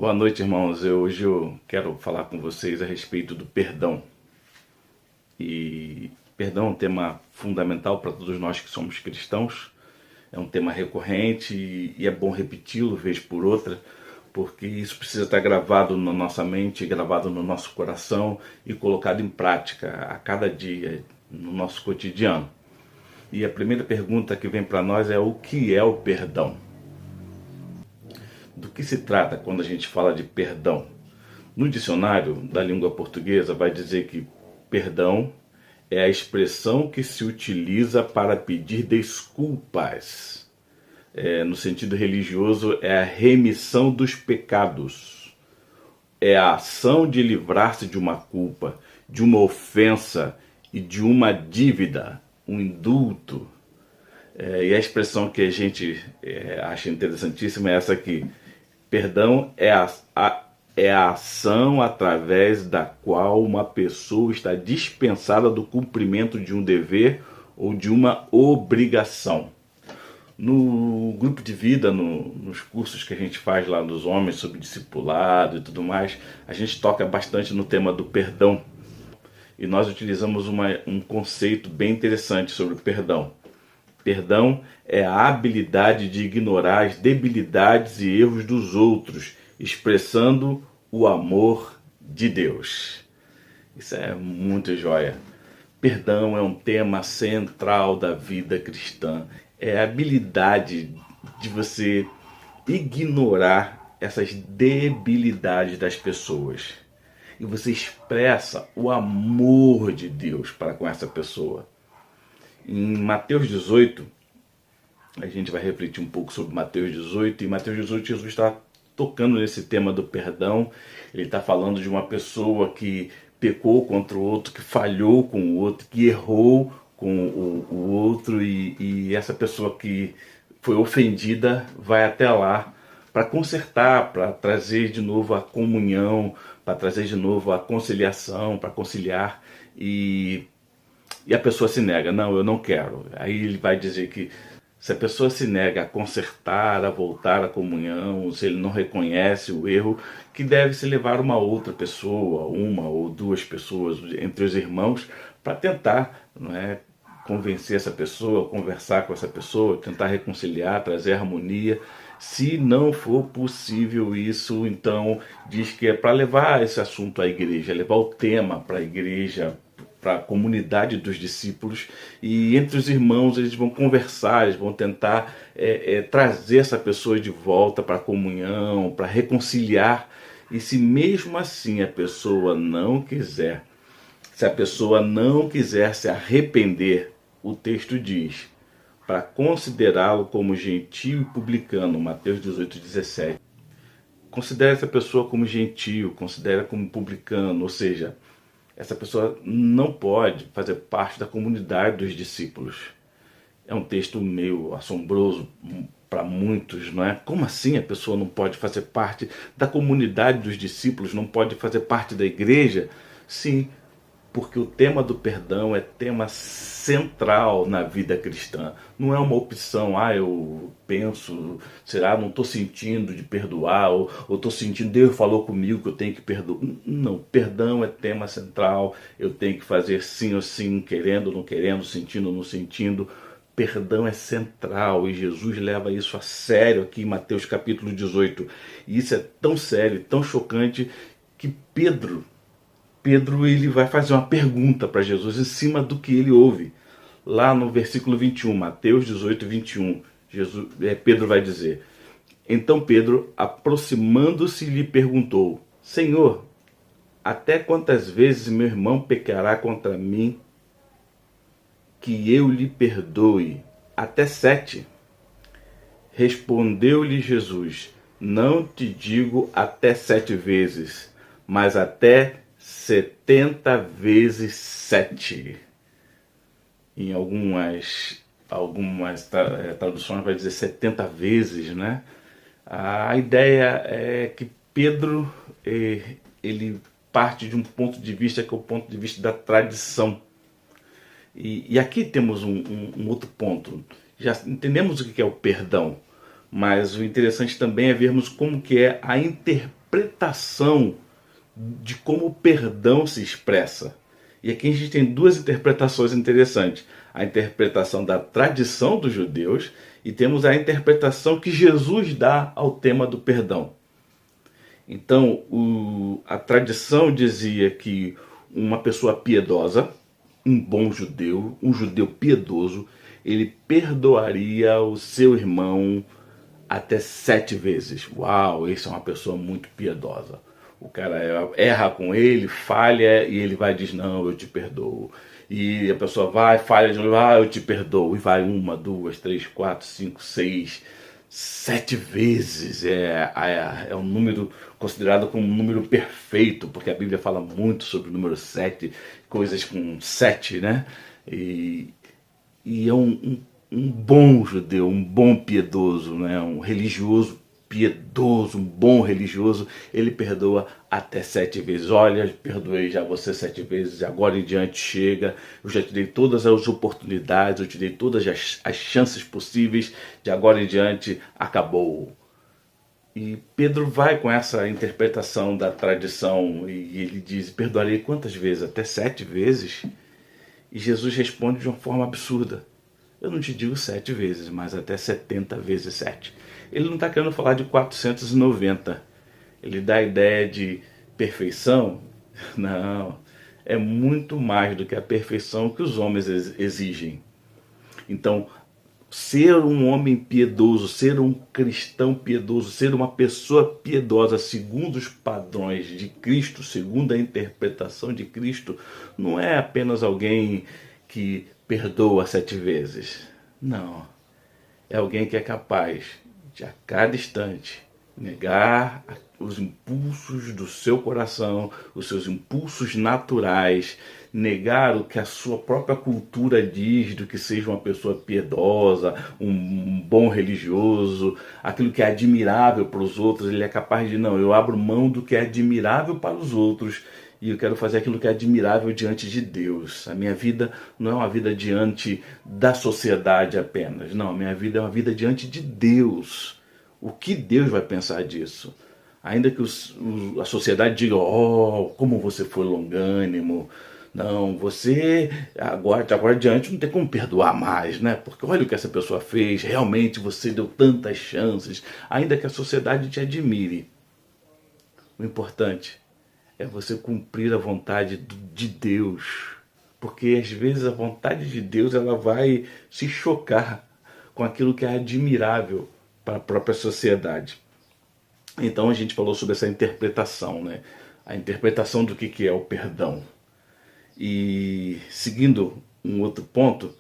Boa noite, irmãos. Hoje eu quero falar com vocês a respeito do perdão. E perdão é um tema fundamental para todos nós que somos cristãos. É um tema recorrente e é bom repeti-lo vez por outra, porque isso precisa estar gravado na nossa mente, gravado no nosso coração e colocado em prática a cada dia no nosso cotidiano. E a primeira pergunta que vem para nós é: o que é o perdão? Do que se trata quando a gente fala de perdão? No dicionário da língua portuguesa vai dizer que perdão é a expressão que se utiliza para pedir desculpas. No sentido religioso, é a remissão dos pecados. É a ação de livrar-se de uma culpa, de uma ofensa e de uma dívida, um indulto. E a expressão que a gente acha interessantíssima é essa aqui: perdão é a ação através da qual uma pessoa está dispensada do cumprimento de um dever ou de uma obrigação. No grupo de vida, nos cursos que a gente faz lá dos homens sobre discipulado e tudo mais, a gente toca bastante no tema do perdão. E nós utilizamos um conceito bem interessante sobre o perdão. Perdão é a habilidade de ignorar as debilidades e erros dos outros, expressando o amor de Deus. Isso é muito joia. Perdão é um tema central da vida cristã. É a habilidade de você ignorar essas debilidades das pessoas. E você expressa o amor de Deus para com essa pessoa. Em Mateus 18, a gente vai refletir um pouco sobre Mateus 18. E em Mateus 18, Jesus está tocando nesse tema do perdão. Ele está falando de uma pessoa que pecou contra o outro, que falhou com o outro, que errou com o outro. E essa pessoa que foi ofendida vai até lá para consertar, para trazer de novo a comunhão, para trazer de novo a conciliação, para conciliar. E a pessoa se nega: não, eu não quero. Aí ele vai dizer que se a pessoa se nega a consertar, a voltar à comunhão, se ele não reconhece o erro, que deve se levar uma outra pessoa, uma ou duas pessoas entre os irmãos, para tentar, não é, convencer essa pessoa, conversar com essa pessoa, tentar reconciliar, trazer harmonia. Se não for possível isso, então diz que é para levar esse assunto à igreja, levar o tema para a igreja, para a comunidade dos discípulos, e entre os irmãos eles vão conversar, eles vão tentar trazer essa pessoa de volta para a comunhão, para reconciliar. E se mesmo assim a pessoa não quiser, se a pessoa não quiser se arrepender, o texto diz para considerá-lo como gentio e publicano, Mateus 18:17. Considere essa pessoa como gentio, considere como publicano, ou seja, essa pessoa não pode fazer parte da comunidade dos discípulos. É um texto meio assombroso para muitos, não é? Como assim a pessoa não pode fazer parte da comunidade dos discípulos, não pode fazer parte da igreja? Sim, porque o tema do perdão é tema central na vida cristã. Não é uma opção: eu penso, será, não estou sentindo de perdoar, ou estou sentindo, Deus falou comigo que eu tenho que perdoar. Não, perdão é tema central, eu tenho que fazer sim ou sim, querendo ou não querendo, sentindo ou não sentindo. Perdão é central e Jesus leva isso a sério aqui em Mateus capítulo 18. E isso é tão sério, tão chocante, que Pedro ele vai fazer uma pergunta para Jesus em cima do que ele ouve. Lá no versículo 21, Mateus 18, 21, Pedro vai dizer: então Pedro, aproximando-se, lhe perguntou: Senhor, até quantas vezes meu irmão pecará contra mim que eu lhe perdoe? Até 7. Respondeu-lhe Jesus: não te digo até 7 vezes, mas até 70 vezes 7. Em algumas traduções vai dizer 70 vezes, né? A ideia é que Pedro ele parte de um ponto de vista que é o ponto de vista da tradição. E aqui temos um outro ponto. Já entendemos o que é o perdão, mas o interessante também é vermos como que é a interpretação interpretação de como o perdão se expressa. E aqui a gente tem duas interpretações interessantes. A interpretação da tradição dos judeus e temos a interpretação que Jesus dá ao tema do perdão. Então, a tradição dizia que uma pessoa piedosa, um bom judeu, um judeu piedoso, ele perdoaria o seu irmão até 7 vezes. Uau, esse é uma pessoa muito piedosa. O cara erra com ele, falha e ele vai e diz, não, eu te perdoo. E a pessoa vai, falha de novo, eu te perdoo. E vai 1, 2, 3, 4, 5, 6, 7 vezes. É um número considerado como um número perfeito, porque a Bíblia fala muito sobre o número 7, coisas com 7, né? E é um bom judeu, um bom piedoso, né? Um religioso piedoso, um bom religioso, ele perdoa até 7 vezes. Olha, perdoei já você 7 vezes, agora em diante chega, eu já te dei todas as oportunidades, eu te dei todas as chances possíveis, de agora em diante acabou. E Pedro vai com essa interpretação da tradição e ele diz, perdoarei quantas vezes? Até 7 vezes? E Jesus responde de uma forma absurda. Eu não te digo 7 vezes, mas até 70 vezes 7. Ele não está querendo falar de 490. Ele dá a ideia de perfeição. Não, é muito mais do que a perfeição que os homens exigem. Então, ser um homem piedoso, ser um cristão piedoso, ser uma pessoa piedosa segundo os padrões de Cristo, segundo a interpretação de Cristo, não é apenas alguém que perdoa 7 vezes. Não. É alguém que é capaz de, a cada instante, negar os impulsos do seu coração, os seus impulsos naturais, negar o que a sua própria cultura diz do que seja uma pessoa piedosa, um bom religioso, aquilo que é admirável para os outros. Ele é capaz de, não, eu abro mão do que é admirável para os outros e eu quero fazer aquilo que é admirável diante de Deus. A minha vida não é uma vida diante da sociedade apenas. Não, a minha vida é uma vida diante de Deus. O que Deus vai pensar disso? Ainda que a sociedade diga, como você foi longânimo. Não, você agora adiante não tem como perdoar mais, né? Porque olha o que essa pessoa fez, realmente você deu tantas chances. Ainda que a sociedade te admire. O importante é você cumprir a vontade de Deus. Porque às vezes a vontade de Deus ela vai se chocar com aquilo que é admirável para a própria sociedade. Então a gente falou sobre essa interpretação, né? A interpretação do que é o perdão. E seguindo um outro ponto,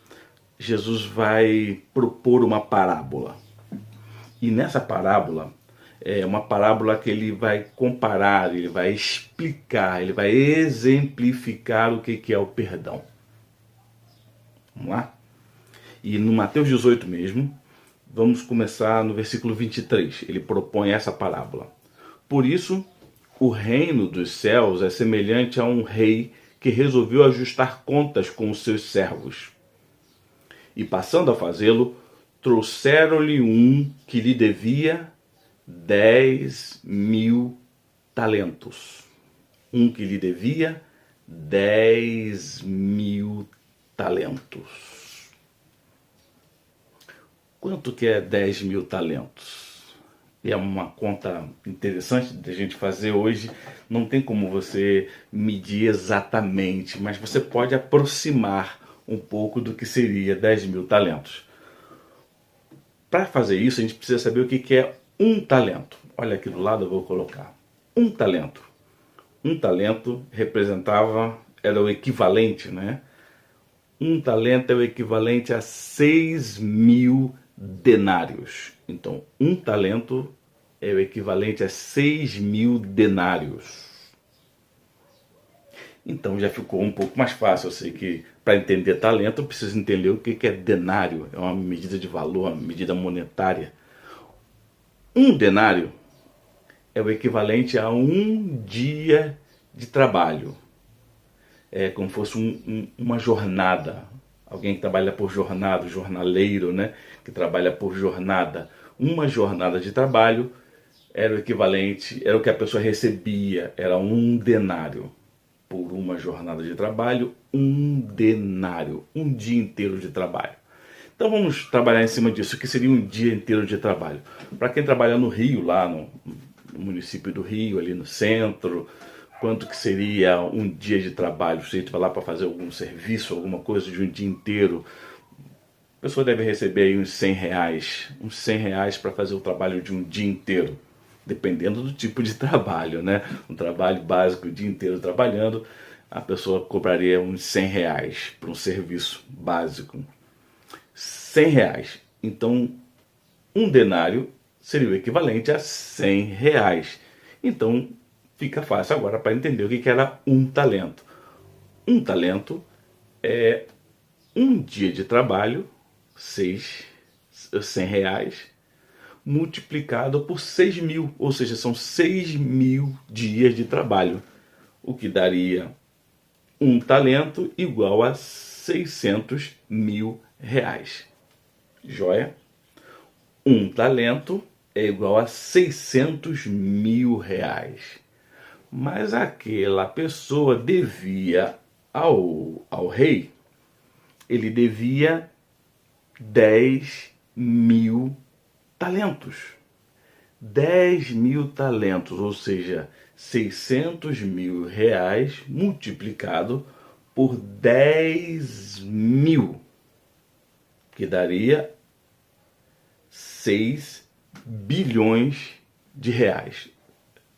Jesus vai propor uma parábola. E nessa parábola, é uma parábola que ele vai comparar, ele vai explicar, ele vai exemplificar o que é o perdão. Vamos lá? E no Mateus 18 mesmo, vamos começar no versículo 23. Ele propõe essa parábola. Por isso, o reino dos céus é semelhante a um rei que resolveu ajustar contas com os seus servos. E passando a fazê-lo, trouxeram-lhe um que lhe devia 10.000 talentos. Um que lhe devia 10.000 talentos. Quanto que é 10.000 talentos? É uma conta interessante de a gente fazer hoje. Não tem como você medir exatamente, mas você pode aproximar um pouco do que seria 10.000 talentos. Para fazer isso, a gente precisa saber o que é um talento. Olha aqui do lado, eu vou colocar. Um talento. Um talento era o equivalente, né? Um talento é o equivalente a 6.000 denários. Então, um talento é o equivalente a 6.000 denários. Então já ficou um pouco mais fácil. Eu sei que para entender talento eu preciso entender o que é denário. É uma medida de valor, uma medida monetária. Um denário é o equivalente a um dia de trabalho. É como se fosse uma jornada. Alguém que trabalha por jornada, jornaleiro, né? Que trabalha por jornada. Uma jornada de trabalho era o equivalente, era o que a pessoa recebia, era um denário. Por uma jornada de trabalho, um denário, um dia inteiro de trabalho. Então vamos trabalhar em cima disso, o que seria um dia inteiro de trabalho. Para quem trabalha no Rio, lá no município do Rio, ali no centro, quanto que seria um dia de trabalho? Se a gente vai lá para fazer algum serviço, alguma coisa de um dia inteiro, a pessoa deve receber aí uns R$ 100 para fazer o trabalho de um dia inteiro, dependendo do tipo de trabalho, né? Um trabalho básico, o dia inteiro trabalhando, a pessoa cobraria uns R$ 100 para um serviço básico. R$ 100. Então, um denário seria o equivalente a R$ 100. Então, fica fácil agora para entender o que era um talento. Um talento é um dia de trabalho, R$ 100, multiplicado por 6.000, ou seja, são 6.000 dias de trabalho, o que daria um talento igual a R$ 600.000. Joia? Um talento é igual a R$ 600.000. Mas aquela pessoa devia ao rei, ele devia 10.000 talentos. 10.000 talentos, ou seja, R$ 600.000 multiplicado por 10.000, que daria 6 bilhões de reais.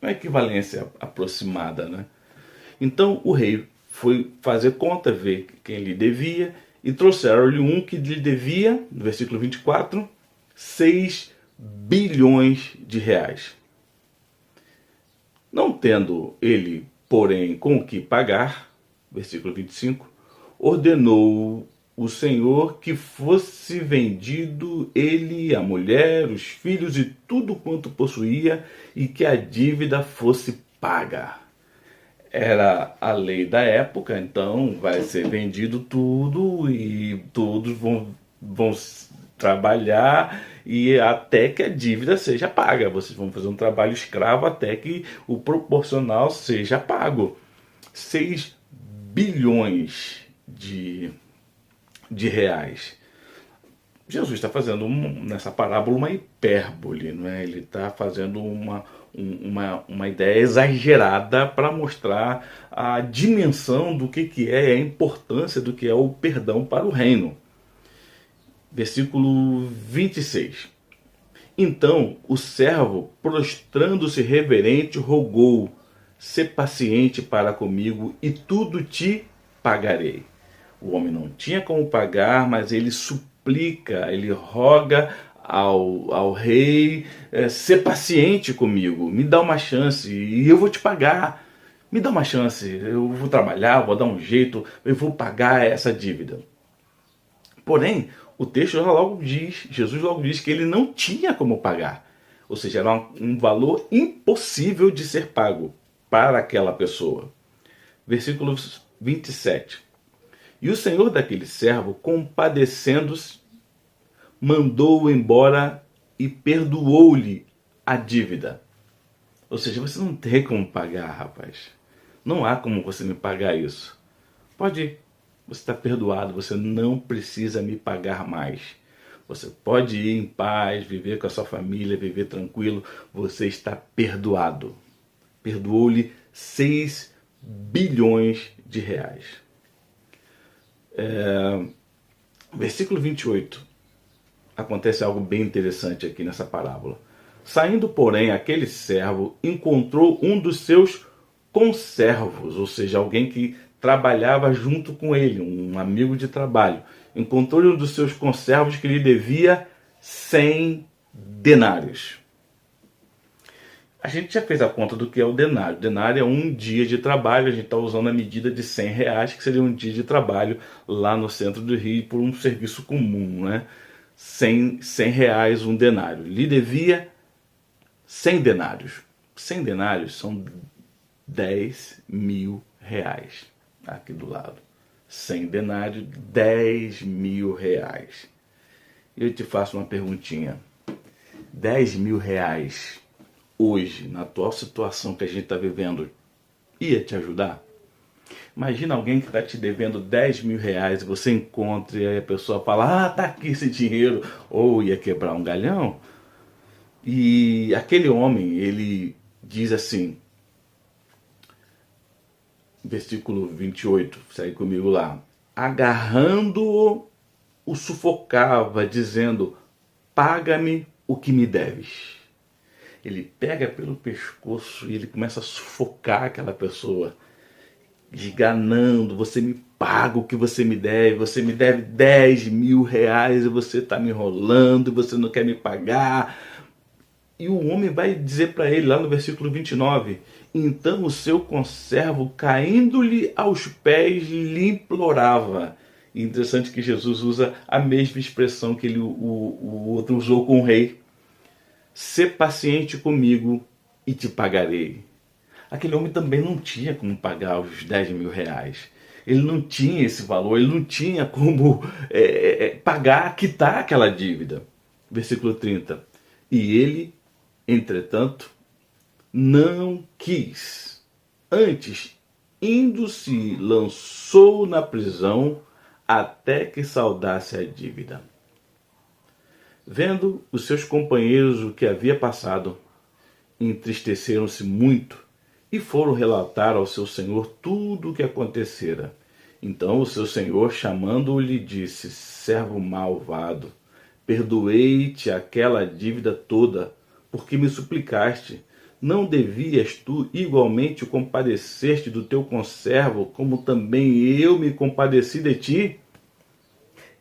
Uma equivalência aproximada, né? Então o rei foi fazer conta, ver quem lhe devia, e trouxeram-lhe um que lhe devia, no versículo 24, 6 bilhões de reais. Não tendo ele, porém, com o que pagar, versículo 25, ordenou o Senhor que fosse vendido ele, a mulher, os filhos e tudo quanto possuía, e que a dívida fosse paga. Era a lei da época, então vai ser vendido tudo e todos vão trabalhar e até que a dívida seja paga. Vocês vão fazer um trabalho escravo até que o proporcional seja pago. 6 bilhões de reais. Jesus está fazendo nessa parábola uma hipérbole, não é? Ele está fazendo uma ideia exagerada para mostrar a dimensão do que é a importância do que é o perdão para o reino. Versículo 26. Então o servo, prostrando-se reverente, rogou: sê paciente para comigo e tudo te pagarei. O homem não tinha como pagar, mas ele suplica, ele roga ao rei: ser paciente comigo, me dá uma chance e eu vou te pagar. Me dá uma chance, eu vou trabalhar, vou dar um jeito, eu vou pagar essa dívida. Porém, o texto Jesus logo diz que ele não tinha como pagar. Ou seja, era um valor impossível de ser pago para aquela pessoa. Versículo 27. E o senhor daquele servo, compadecendo-se, mandou-o embora e perdoou-lhe a dívida. Ou seja, você não tem como pagar, rapaz. Não há como você me pagar isso. Pode ir. Você está perdoado, você não precisa me pagar mais. Você pode ir em paz, viver com a sua família, viver tranquilo. Você está perdoado. Perdoou-lhe 6 bilhões de reais. Versículo 28. Acontece algo bem interessante aqui nessa parábola. Saindo, porém, aquele servo encontrou um dos seus conservos, ou seja, alguém que trabalhava junto com ele, um amigo de trabalho. Encontrou um dos seus conservos que lhe devia 100 denários. A gente já fez a conta do que é o denário. O denário é um dia de trabalho, a gente está usando a medida de R$ 100, que seria um dia de trabalho lá no centro do Rio por um serviço comum, né? 100 reais um denário. Lhe devia 100 denários. 100 denários são 10.000 reais. Aqui do lado. 100 denários, 10.000 reais. Eu te faço uma perguntinha. 10.000 reais hoje, na atual situação que a gente está vivendo, ia te ajudar? Imagina alguém que está te devendo 10 mil reais e você encontra e aí a pessoa fala, tá aqui esse dinheiro, ou ia quebrar um galhão. E aquele homem, ele diz assim, versículo 28, segue comigo lá, agarrando-o, o sufocava, dizendo, paga-me o que me deves. Ele pega pelo pescoço e ele começa a sufocar aquela pessoa, esganando, você me paga o que você me deve 10 mil reais e você está me enrolando, você não quer me pagar. E o homem vai dizer para ele lá no versículo 29, então o seu conservo, caindo-lhe aos pés, lhe implorava. E interessante que Jesus usa a mesma expressão que o outro usou com o rei. Sê paciente comigo e te pagarei. Aquele homem também não tinha como pagar os 10 mil reais. Ele não tinha esse valor, ele não tinha como pagar, quitar aquela dívida. Versículo 30. E ele, entretanto, não quis. Antes, indo-se, lançou na prisão até que saudasse a dívida. Vendo os seus companheiros o que havia passado, entristeceram-se muito e foram relatar ao seu senhor tudo o que acontecera. Então o seu senhor, chamando-o, lhe disse, servo malvado, perdoei-te aquela dívida toda, porque me suplicaste. Não devias tu igualmente compadecer-te do teu conservo, como também eu me compadeci de ti?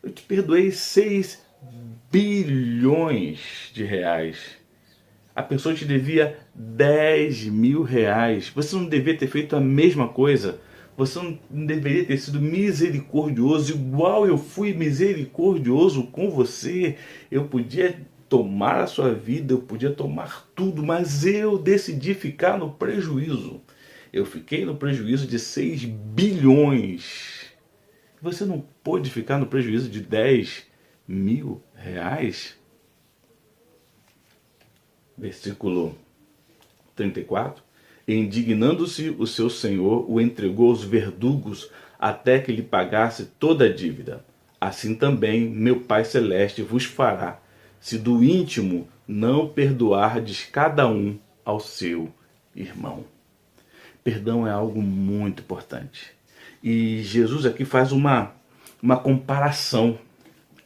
Eu te perdoei 6 bilhões de reais. A pessoa te devia 10 mil reais. Você não deveria ter feito a mesma coisa. Você não deveria ter sido misericordioso, igual eu fui misericordioso com você. Eu podia tomar a sua vida, eu podia tomar tudo, mas eu decidi ficar no prejuízo. Eu fiquei no prejuízo de 6 bilhões. Você não pôde ficar no prejuízo de 10 mil reais? Versículo 34. E indignando-se o seu senhor, o entregou aos verdugos até que lhe pagasse toda a dívida. Assim também meu Pai Celeste vos fará, se do íntimo não perdoardes cada um ao seu irmão. Perdão é algo muito importante. E Jesus aqui faz uma comparação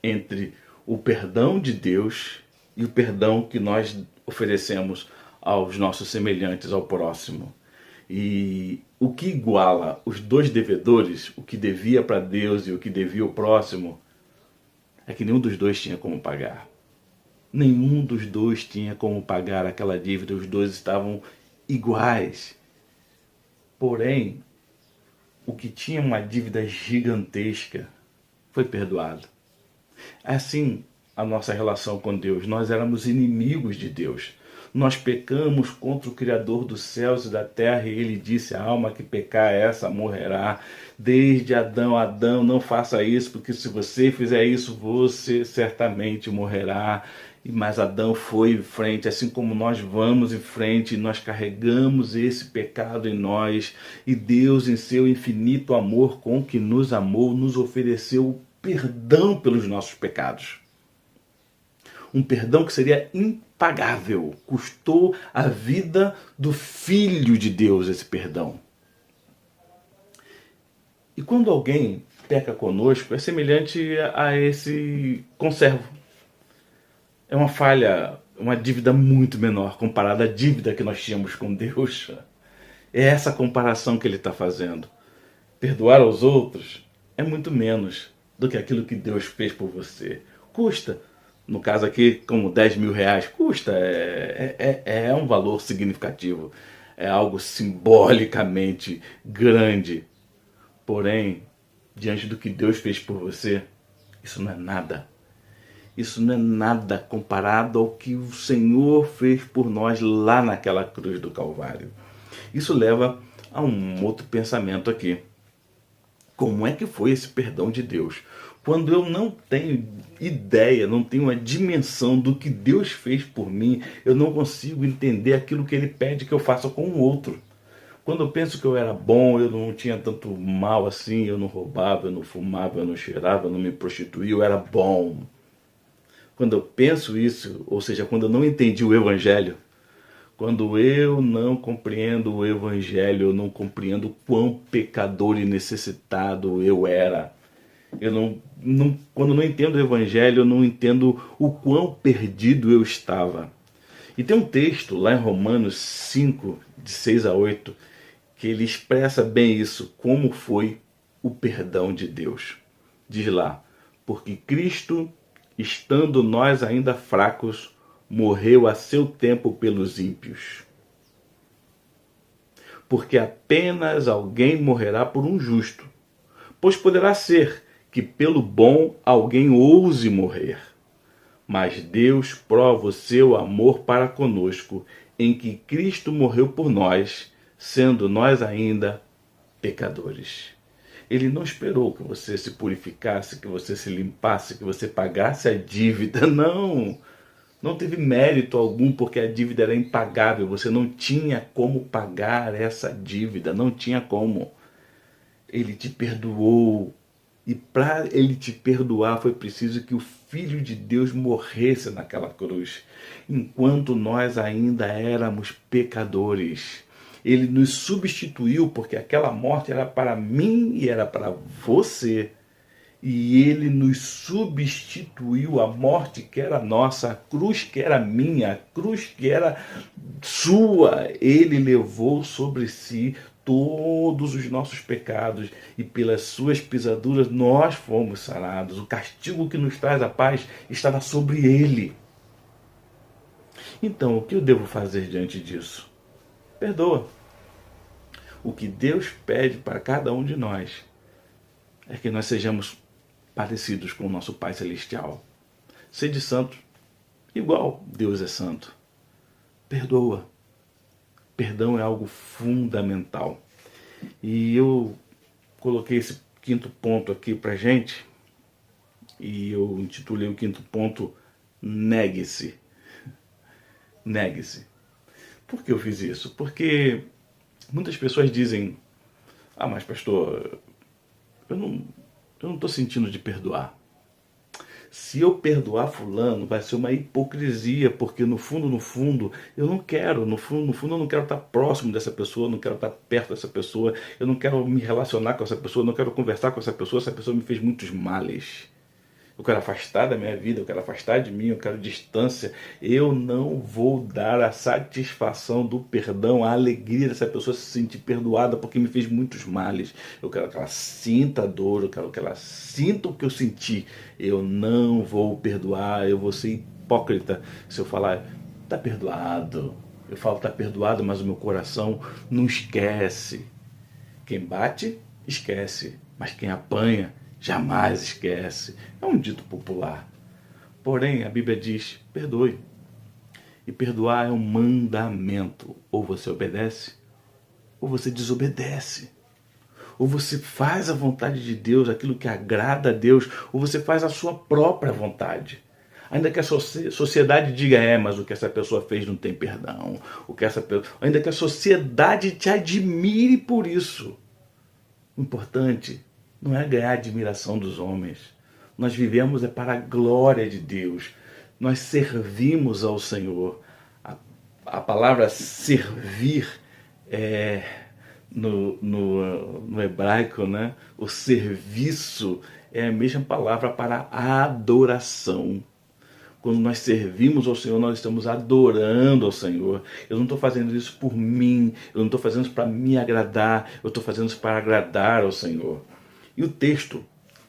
entre o perdão de Deus e o perdão que nós oferecemos aos nossos semelhantes, ao próximo. E o que iguala os dois devedores, o que devia para Deus e o que devia ao próximo, é que nenhum dos dois tinha como pagar. Nenhum dos dois tinha como pagar aquela dívida, os dois estavam iguais. Porém, o que tinha uma dívida gigantesca foi perdoado. Assim, a nossa relação com Deus, nós éramos inimigos de Deus. Nós pecamos contra o Criador dos céus e da terra, e ele disse, a alma que pecar essa morrerá. Desde Adão, não faça isso, porque se você fizer isso, você certamente morrerá. Mas Adão foi em frente, assim como nós vamos em frente, nós carregamos esse pecado em nós, e Deus, em seu infinito amor com que nos amou, nos ofereceu o perdão pelos nossos pecados. Um perdão que seria impagável. Custou a vida do Filho de Deus esse perdão. E quando alguém peca conosco, é semelhante a esse conservo. É uma falha, uma dívida muito menor comparada à dívida que nós tínhamos com Deus. É essa comparação que ele está fazendo. Perdoar aos outros é muito menos do que aquilo que Deus fez por você. Custa. No caso aqui, como 10 mil reais, custa, é um valor significativo, é algo simbolicamente grande. Porém, diante do que Deus fez por você, isso não é nada. Isso não é nada comparado ao que o Senhor fez por nós lá naquela cruz do Calvário. Isso leva a um outro pensamento aqui. Como é que foi esse perdão de Deus? Quando eu não tenho ideia, não tenho uma dimensão do que Deus fez por mim, eu não consigo entender aquilo que Ele pede que eu faça com o outro. Quando eu penso que eu era bom, eu não tinha tanto mal assim, eu não roubava, eu não fumava, eu não cheirava, eu não me prostituía, eu era bom. Quando eu penso isso, ou seja, quando eu não entendi o Evangelho, quando eu não compreendo o Evangelho, eu não compreendo o quão pecador e necessitado eu era. Quando eu não entendo o Evangelho, eu não entendo o quão perdido eu estava. E tem um texto lá em Romanos 5, de 6 a 8, que ele expressa bem isso, como foi o perdão de Deus. Diz lá, porque Cristo, estando nós ainda fracos, morreu a seu tempo pelos ímpios. Porque apenas alguém morrerá por um justo, pois poderá ser que pelo bom alguém ouse morrer. Mas Deus prova o seu amor para conosco, em que Cristo morreu por nós, sendo nós ainda pecadores. Ele não esperou que você se purificasse, que você se limpasse, que você pagasse a dívida. Não! Não teve mérito algum, porque a dívida era impagável. Você não tinha como pagar essa dívida. Não tinha como. Ele te perdoou. E para ele te perdoar foi preciso que o Filho de Deus morresse naquela cruz, enquanto nós ainda éramos pecadores. Ele nos substituiu, porque aquela morte era para mim e era para você. E ele nos substituiu, a morte que era nossa, a cruz que era minha, a cruz que era sua. Ele levou sobre si todos os nossos pecados e pelas suas pisaduras nós fomos sarados. O castigo que nos traz a paz estava sobre ele. Então, o que eu devo fazer diante disso? Perdoa. O que Deus pede para cada um de nós é que nós sejamos parecidos com o nosso Pai Celestial. Sede santo, igual Deus é santo. Perdoa. Perdão é algo fundamental. E eu coloquei esse quinto ponto aqui pra gente, e eu intitulei o quinto ponto Negue-se. Negue-se. Por que eu fiz isso? Porque muitas pessoas dizem, mas pastor, eu não estou sentindo de perdoar. Se eu perdoar fulano, vai ser uma hipocrisia, porque no fundo, eu não quero, no fundo, eu não quero estar próximo dessa pessoa, eu não quero estar perto dessa pessoa, eu não quero me relacionar com essa pessoa, eu não quero conversar com essa pessoa me fez muitos males. Eu quero afastar da minha vida, eu quero afastar de mim, eu quero distância. Eu não vou dar a satisfação do perdão, a alegria dessa pessoa se sentir perdoada porque me fez muitos males. Eu quero que ela sinta a dor, eu quero que ela sinta o que eu senti. Eu não vou perdoar, eu vou ser hipócrita se eu falar, tá perdoado. Eu falo, tá perdoado, mas o meu coração não esquece. Quem bate, esquece, mas quem apanha, jamais esquece. É um dito popular. Porém, a Bíblia diz, perdoe. E perdoar é um mandamento. Ou você obedece, ou você desobedece. Ou você faz a vontade de Deus, aquilo que agrada a Deus, ou você faz a sua própria vontade. Ainda que a sociedade diga, mas o que essa pessoa fez não tem perdão. Ainda que a sociedade te admire por isso. O importante não é ganhar a admiração dos homens. Nós vivemos para a glória de Deus. Nós servimos ao Senhor. A palavra servir no hebraico, né? O serviço é a mesma palavra para a adoração. Quando nós servimos ao Senhor, nós estamos adorando ao Senhor. Eu não estou fazendo isso por mim, eu não estou fazendo isso para me agradar, eu estou fazendo isso para agradar ao Senhor. E o texto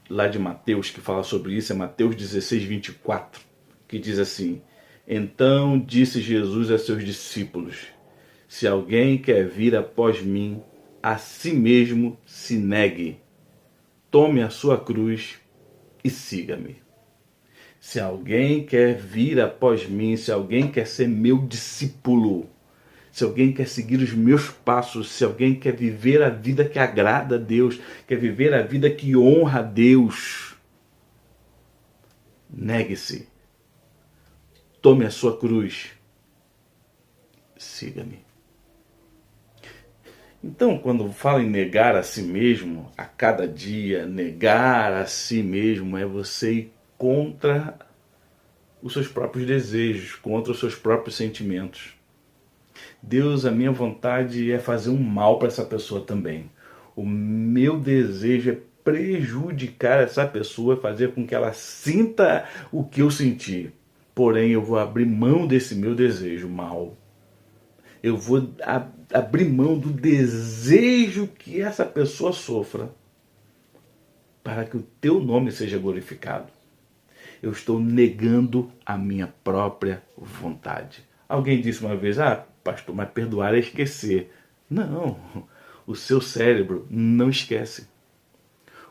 lá de Mateus que fala sobre isso é Mateus 16, 24, que diz assim, então disse Jesus a seus discípulos, se alguém quer vir após mim, a si mesmo se negue, tome a sua cruz e siga-me. Se alguém quer vir após mim, se alguém quer ser meu discípulo, se alguém quer seguir os meus passos, se alguém quer viver a vida que agrada a Deus, quer viver a vida que honra a Deus, negue-se, tome a sua cruz, siga-me. Então, quando fala em negar a si mesmo, a cada dia, negar a si mesmo é você ir contra os seus próprios desejos, contra os seus próprios sentimentos. Deus, a minha vontade é fazer um mal para essa pessoa também. O meu desejo é prejudicar essa pessoa, fazer com que ela sinta o que eu senti. Porém, eu vou abrir mão desse meu desejo mal. Eu vou abrir mão do desejo que essa pessoa sofra para que o teu nome seja glorificado. Eu estou negando a minha própria vontade. Alguém disse uma vez, pastor, mas perdoar é esquecer. Não, o seu cérebro não esquece.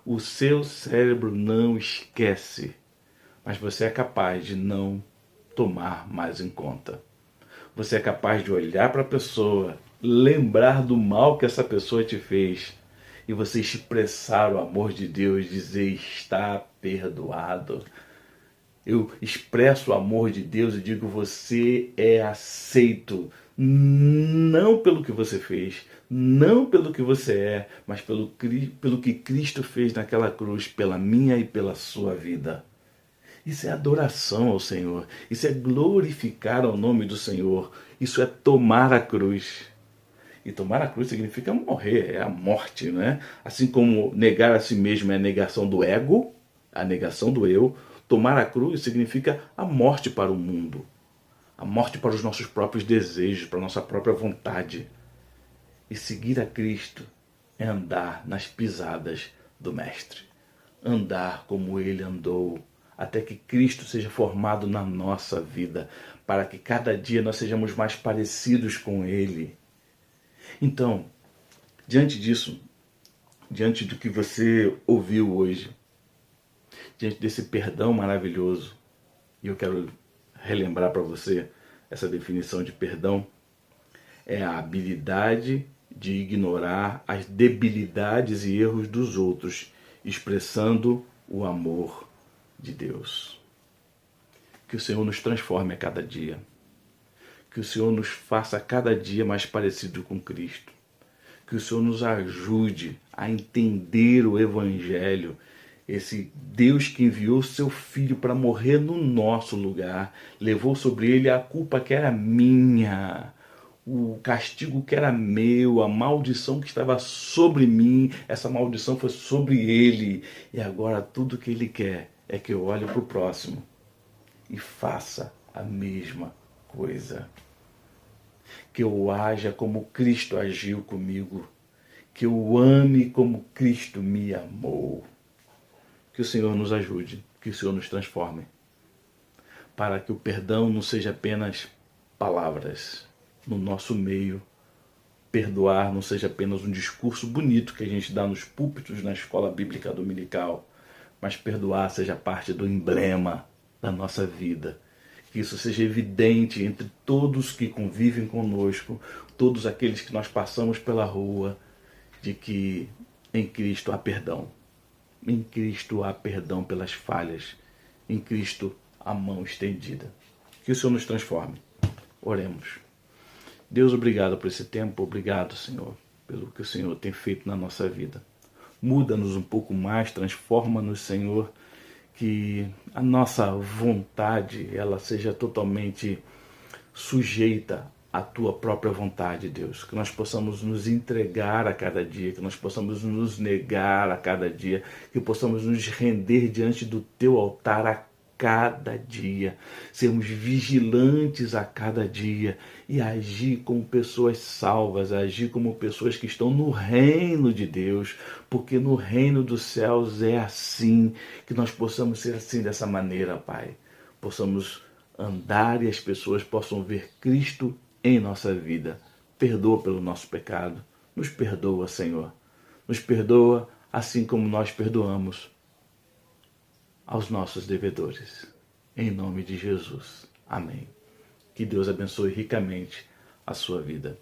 O seu cérebro não esquece. Mas você é capaz de não tomar mais em conta. Você é capaz de olhar para a pessoa, lembrar do mal que essa pessoa te fez e você expressar o amor de Deus, dizer está perdoado. Eu expresso o amor de Deus e digo você é aceito, não pelo que você fez, não pelo que você é, mas pelo que Cristo fez naquela cruz, pela minha e pela sua vida. Isso é adoração ao Senhor, isso é glorificar ao nome do Senhor, isso é tomar a cruz. E tomar a cruz significa morrer, é a morte, né? Assim como negar a si mesmo é a negação do ego, a negação do eu, tomar a cruz significa a morte para o mundo, a morte para os nossos próprios desejos, para a nossa própria vontade. E seguir a Cristo é andar nas pisadas do Mestre, andar como Ele andou, até que Cristo seja formado na nossa vida, para que cada dia nós sejamos mais parecidos com Ele. Então, diante disso, diante do que você ouviu hoje, diante desse perdão maravilhoso, e eu quero relembrar para você essa definição de perdão, é a habilidade de ignorar as debilidades e erros dos outros, expressando o amor de Deus. Que o Senhor nos transforme a cada dia. Que o Senhor nos faça a cada dia mais parecido com Cristo. Que o Senhor nos ajude a entender o Evangelho, esse Deus que enviou seu Filho para morrer no nosso lugar, levou sobre ele a culpa que era minha, o castigo que era meu, a maldição que estava sobre mim, essa maldição foi sobre ele. E agora tudo que ele quer é que eu olhe para o próximo e faça a mesma coisa. Que eu haja como Cristo agiu comigo. Que eu ame como Cristo me amou. Que o Senhor nos ajude, que o Senhor nos transforme. Para que o perdão não seja apenas palavras no nosso meio. Perdoar não seja apenas um discurso bonito que a gente dá nos púlpitos na escola bíblica dominical. Mas perdoar seja parte do emblema da nossa vida. Que isso seja evidente entre todos que convivem conosco, todos aqueles que nós passamos pela rua, de que em Cristo há perdão. Em Cristo há perdão pelas falhas. Em Cristo há mão estendida. Que o Senhor nos transforme. Oremos. Deus, obrigado por esse tempo. Obrigado, Senhor, pelo que o Senhor tem feito na nossa vida. Muda-nos um pouco mais, transforma-nos, Senhor, que a nossa vontade ela seja totalmente sujeita à tua própria vontade, Deus. Que nós possamos nos entregar a cada dia, que nós possamos nos negar a cada dia, que possamos nos render diante do teu altar a cada dia, sermos vigilantes a cada dia e agir como pessoas salvas, agir como pessoas que estão no reino de Deus, porque no reino dos céus é assim, que nós possamos ser assim dessa maneira, Pai. Possamos andar e as pessoas possam ver Cristo em nossa vida. Perdoa pelo nosso pecado, nos perdoa, Senhor. Nos perdoa assim como nós perdoamos aos nossos devedores. Em nome de Jesus. Amém. Que Deus abençoe ricamente a sua vida.